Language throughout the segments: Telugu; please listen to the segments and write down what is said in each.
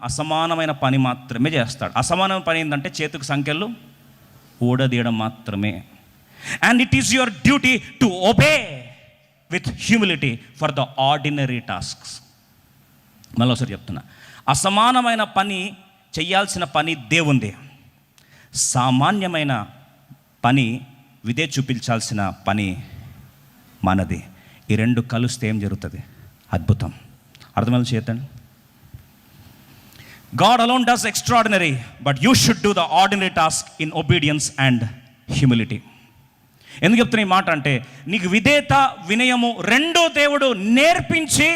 అసమానమైన పని మాత్రమే చేస్తాడు. అసమానమైన పని ఏంటంటే చేతికి సంఖ్యలు ఊడదీయడం మాత్రమే. And it is your duty to obey with humility for the ordinary tasks. మళ్ళీ ఒకసారి చెప్తున్నా, అసమానమైన పని చేయాల్సిన పని దేవుంది, సామాన్యమైన పని విధే చూపించాల్సిన పని మనది. ఈ రెండు కలిస్తే ఏం జరుగుతుంది? అద్భుతం. అర్థమైంది చేతండి. God alone does extraordinary, but you should do the ordinary task in obedience and humility. ఎందుకు చెప్తున్నా ఈ మాట అంటే, నీకు విధేయత వినయము రెండో దేవుడు నేర్పించి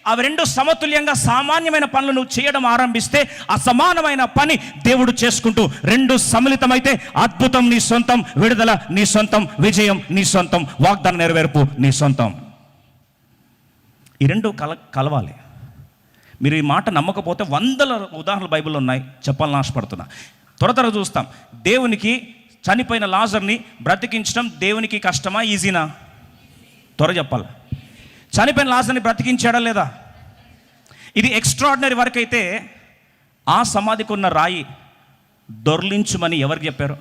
అవి రెండు సమతుల్యంగా సామాన్యమైన పనులు నువ్వు చేయడం ఆరంభిస్తే అసమానమైన పని దేవుడు చేసుకుంటూ రెండు సమ్మిళితమైతే అద్భుతం నీ సొంతం, విడుదల నీ సొంతం, విజయం నీ సొంతం, వాగ్దాన నెరవేర్పు నీ సొంతం. ఈ రెండు కలవాలి. మీరు ఈ మాట నమ్మకపోతే వందల ఉదాహరణలు బైబిల్లో ఉన్నాయి, చెప్పాలని ఆశపడుతున్నా. త్వర చూస్తాం. దేవునికి చనిపోయిన లాజర్ని బ్రతికించడం దేవునికి కష్టమా, ఈజీనా? త్వర చెప్పాలి. చనిపోయిన లాజర్ని బ్రతికించాడా లేదా? ఇది ఎక్స్ట్రాడినరీ వర్క్ అయితే ఆ సమాధికి ఉన్న రాయి దొర్లించుమని ఎవరికి చెప్పారు?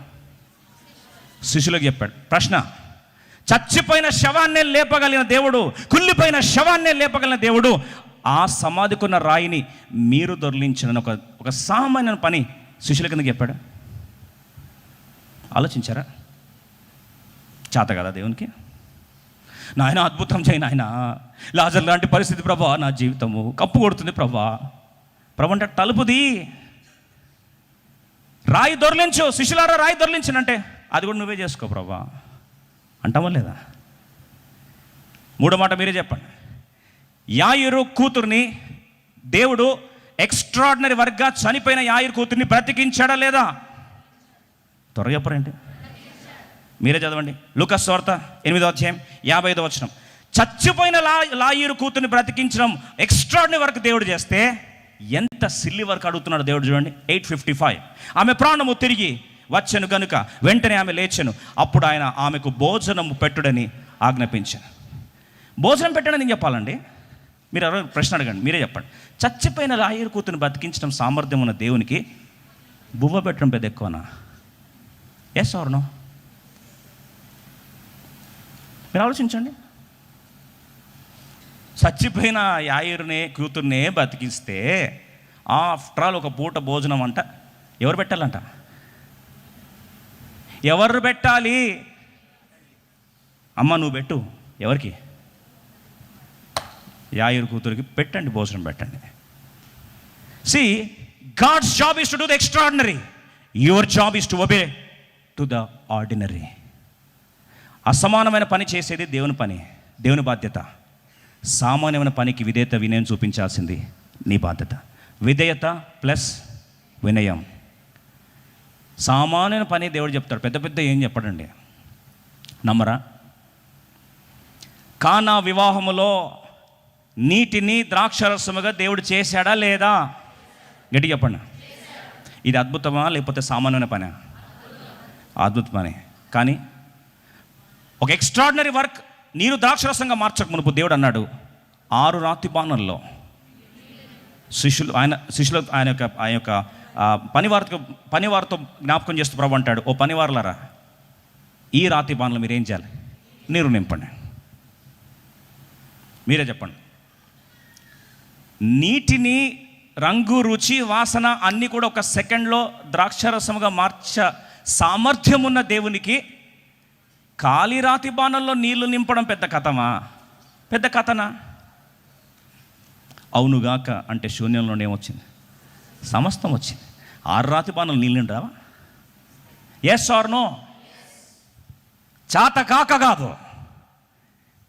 శిష్యులకు చెప్పాడు. ప్రశ్న, చచ్చిపోయిన శవాన్నే లేపగలిగిన దేవుడు, కుళ్ళిపోయిన శవాన్నే లేపగలిగిన దేవుడు ఆ సమాధికున్న రాయిని మీరు దొర్లించిన ఒక సామాన్య పని శిష్యుల కింద చెప్పాడు. ఆలోచించారా? చేత కదా దేవునికి? నాయన అద్భుతం చేయి నాయన, లాజర్ లాంటి పరిస్థితి ప్రభా, నా జీవితము కప్పు కొడుతుంది ప్రభా. ప్రభు అంటే తలుపుది, రాయి దొర్లించు, శిష్యులారా రాయి దొర్లించనంటే అది కూడా నువ్వే చేసుకో ప్రభా అంటామా లేదా? మూడో మాట మీరే చెప్పండి. యాయిరు కూతుర్ని దేవుడు ఎక్స్ట్రాడినరీ వర్క్గా చనిపోయిన యాయిరు కూతుర్ని బ్రతికించాడా లేదా? త్వరగా చెప్పరండి, మీరే చదవండి. లూకా సువార్త 8వ అధ్యాయం 55వ వచనం. చచ్చిపోయిన లాయిరు కూతుర్ని బ్రతికించడం ఎక్స్ట్రాడినరీ వర్క్ దేవుడు చేస్తే ఎంత సిల్లి వర్క్ అడుగుతున్నాడు దేవుడు చూడండి. 8:55. ఆమె ప్రాణము తిరిగి వచ్చెను గనుక వెంటనే ఆమె లేచెను. అప్పుడు ఆయన ఆమెకు భోజనము పెట్టుడని ఆజ్ఞాపించాను. భోజనం పెట్టడని నేను చెప్పాలండి? మీరు ఎవరో ప్రశ్న అడగండి, మీరే చెప్పండి. చచ్చిపోయిన లాయర్ కూతురుని బతికించడం సామర్థ్యం ఉన్న దేవునికి బువ్వ పెట్టడం పెద్ద ఎక్కువనా? Yes or no? మీరు ఆలోచించండి. చచ్చిపోయిన యాయిరునే కూతుర్నే బతికిస్తే ఆఫ్టర్ ఆల్ ఒక పూట భోజనం అంట ఎవరు పెట్టాలంట? ఎవరు పెట్టాలి? అమ్మ నువ్వు పెట్టు. ఎవరికి? యాయిరు కూతురికి పెట్టండి, భోజనం పెట్టండి. See, God's job is to do the extraordinary. Your job is to obey to the ordinary. అసమానమైన పని చేసేది దేవుని పని, దేవుని బాధ్యత. సామాన్యమైన పనికి విధేయత వినయం చూపించాల్సింది నీ బాధ్యత. విధేయత ప్లస్ వినయం. సామాన్యమైన పని దేవుడు చెప్తాడు, పెద్ద పెద్ద ఏం చెప్పడండి. నమ్మరా? కానా వివాహములో నీటిని ద్రాక్షరసముగా దేవుడు చేశాడా లేదా? గట్టి చెప్పండి. ఇది అద్భుతమా లేకపోతే సామాన్యమైన పని? అద్భుత పని. కానీ ఒక ఎక్స్ట్రాడినరీ వర్క్ నీరు ద్రాక్షరసంగా మార్చక మునుపు దేవుడు అన్నాడు, 6 రాతి బాణల్లో శిష్యులు ఆయన యొక్క పనివారితో జ్ఞాపకం చేస్తూ ప్రభు అంటాడు, ఓ పనివారులారా, ఈ రాతి బాణలు మీరు ఏం చేయాలి? నీరు నింపండి. మీరే చెప్పండి. నీటిని రంగు, రుచి, వాసన అన్నీ కూడా ఒక సెకండ్లో ద్రాక్షరసముగా మార్చ సామర్థ్యం ఉన్న దేవునికి ఖాళీ రాతి బాణల్లో నీళ్లు నింపడం పెద్ద కథమా? పెద్ద కథనా? అవునుగాక అంటే శూన్యంలో ఏమొచ్చింది? సమస్తం వచ్చింది. 6 రాతి బాణలు నీళ్ళు నిండావా? Yes or no? చాత కాక కాదు,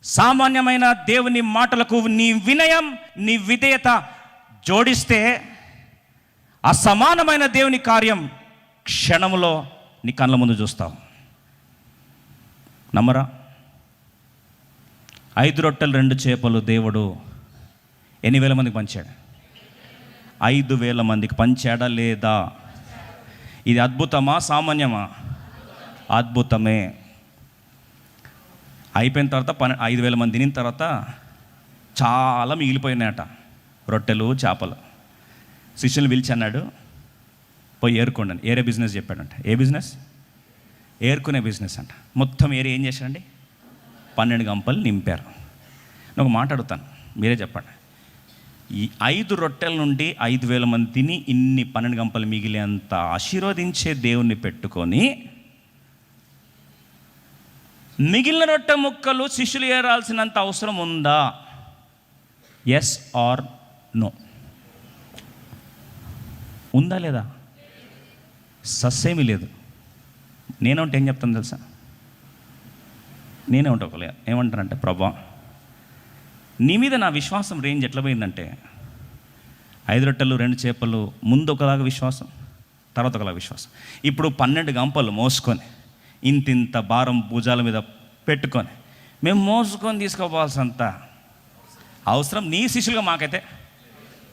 సామాన్యమైన దేవుని మాటలకు నీ వినయం, నీ విధేయత జోడిస్తే అసమానమైన దేవుని కార్యం క్షణములో నీ కళ్ళ ముందు చూస్తావు. నమ్మరా? 5 రొట్టెలు 2 చేపలు దేవుడు ఎన్ని వేల మందికి పంచాడు? 5,000 మందికి పంచాడా లేదా? ఇది అద్భుతమా సామాన్యమా? అద్భుతమే. అయిపోయిన తర్వాత 5,000 మంది తినిన తర్వాత చాలా మిగిలిపోయినాయట, రొట్టెలు చేపలు. శిష్యుని పిలిచి అన్నాడు, పోయి ఏరుకోండి అని. ఏరే బిజినెస్ చెప్పాడంట. ఏ బిజినెస్? ఏరుకునే బిజినెస్ అంట. మొత్తం ఏరి ఏం చేశాడండి? 12 గంపలు నింపారు. నేను ఒక మాట అడుగుతాను, మీరే చెప్పండి. ఈ 5 రొట్టెల నుండి 5,000 మంది తిని ఇన్ని 12 గంపలు మిగిలేంత ఆశీర్వదించే దేవుణ్ణి పెట్టుకొని మిగిలిన రొట్టె ముక్కలు శిష్యులు ఏరాల్సినంత అవసరం ఉందా? Yes or no? ఉందా లేదా? సస్సేమీ లేదు. నేనంటే ఏం చెప్తాను తెలుసా? నేనే ఉంటా ఏమంటానంటే, ప్రభా నీ మీద నా విశ్వాసం రేంజ్ ఎట్లా పోయిందంటే, 5 రొట్టెలు 2 చేపలు ముందు ఒకలాగా విశ్వాసం, తర్వాత ఒకలాగా విశ్వాసం. ఇప్పుడు 12 గంపలు మోసుకొని ఇంతింత భారం భుజాల మీద పెట్టుకొని మేము మోసుకొని తీసుకోవాల్సినంత అవసరం నీ శిష్యులుగా మాకైతే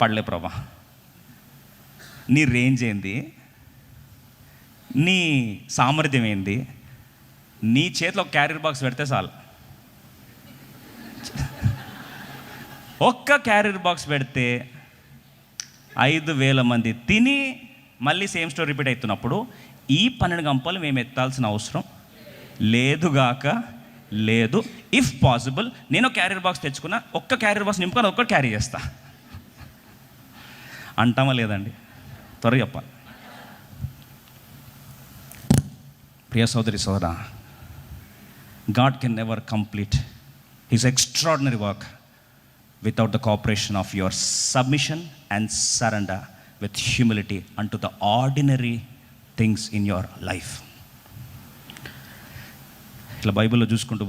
పడలే ప్రభా. నీ రేంజ్ ఏంది? నీ సామర్థ్యం ఏంది? నీ చేతిలో క్యారియర్ బాక్స్ పెడితే చాలు. ఒక్క క్యారియర్ బాక్స్ పెడితే 5,000 మంది తిని మళ్ళీ సేమ్ స్టోరీ రిపీట్ అవుతున్నప్పుడు ఈ 12 గంపలు మేము ఎత్తాల్సిన అవసరం లేదుగాక లేదు. ఇఫ్ పాసిబుల్ నేను క్యారియర్ బాక్స్ తెచ్చుకున్నా, ఒక్క క్యారియర్ బాక్స్ నింపుకొని ఒక్కటి క్యారీ చేస్తా అంటామా లేదండి? త్వరగా చెప్పాలి. ప్రియ సోదరి సోదరా, God can never complete His extraordinary work without the cooperation of your submission and surrender with humility unto the ordinary things in your life. ఇట్లా బైబిల్లో చూసుకుంటూ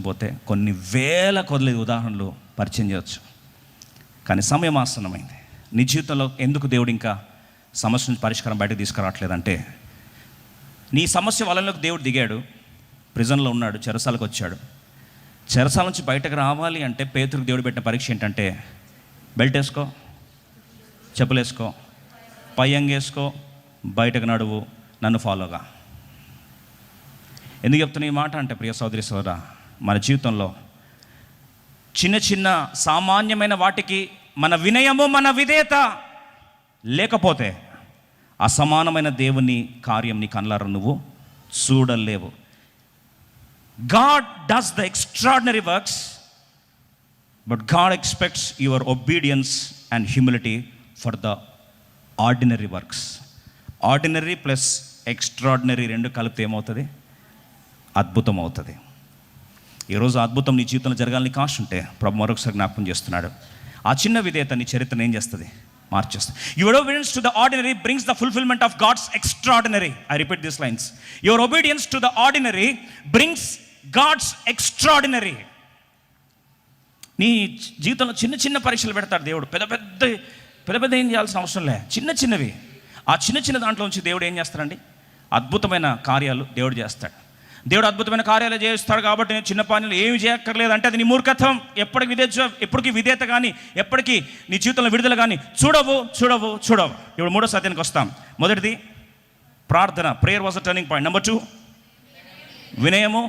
పోతే కొన్ని వేల కొద్ది ఉదాహరణలు పరిచయం చేయవచ్చు. కానీ సమయం ఆసన్నమైంది. నీ జీవితంలో ఎందుకు దేవుడు ఇంకా సమస్య నుంచి పరిష్కారం బయటకు తీసుకురావట్లేదంటే, నీ సమస్య వలనలోకి దేవుడు దిగాడు, ప్రిజన్లో ఉన్నాడు, చెరసాలకు వచ్చాడు. చెరసాల నుంచి బయటకు రావాలి అంటే పేతురుకు దేవుడు పెట్టిన పరీక్ష ఏంటంటే, బెల్ట్ వేసుకో, చెప్పులేసుకో, పై అంగేసుకో, బయటకు నడువు, నన్ను ఫాలోగా. ఎందుకు చెప్తున్నా ఈ మాట అంటే, ప్రియ సోదరి సోదరా, మన జీవితంలో చిన్న చిన్న సామాన్యమైన వాటికి మన వినయము, మన విధేయత లేకపోతే అసమానమైన దేవుని కార్యం నీ కళ్ళారా నువ్వు చూడలేవు. God does the extraordinary works, but God expects your obedience and humility for the ordinary works. Ordinary plus extraordinary రెండు కలిపితే ఏమవుతుంది? అద్భుతం అవుతుంది. ఈరోజు అద్భుతం నీ జీవితంలో జరగాలని కాశ ఉంటే ప్రభు మరొకసారి జ్ఞాపకం చేస్తున్నాడు. ఆ చిన్న విధేయత నీ చరిత్రను ఏం చేస్తుంది? మార్చేస్తుంది. Your obedience to the ordinary brings the fulfillment of God's extraordinary. I repeat these lines. Your obedience to the ordinary brings God's extraordinary. నీ జీవితంలో చిన్న చిన్న పరీక్షలు పెడతాడు దేవుడు. పెద్ద పెద్ద ఏం చేయాల్సిన అవసరం లే, చిన్నవి. ఆ చిన్న దాంట్లో నుంచి దేవుడు ఏం చేస్తాడండి? అద్భుతమైన కార్యాలు దేవుడు చేస్తాడు. దేవుడు అద్భుతమైన కార్యాలు చేస్తాడు కాబట్టి నేను చిన్న పనులు ఏమి చేయక్కర్లేదు అంటే అది నీ మూర్ఖత్వం. ఎప్పటికీ విధేయత కానీ, ఎప్పటికీ నీ జీవితంలో విడుదల కానీ చూడవు. ఇప్పుడు 3వ సత్యానికి వస్తాం. మొదటిది ప్రార్థన. Prayer was a turning point. Number 2 వినయము,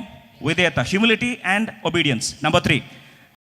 విధేయత, హ్యూమిలిటీ అండ్ ఒబీడియన్స్. నెంబర్ 3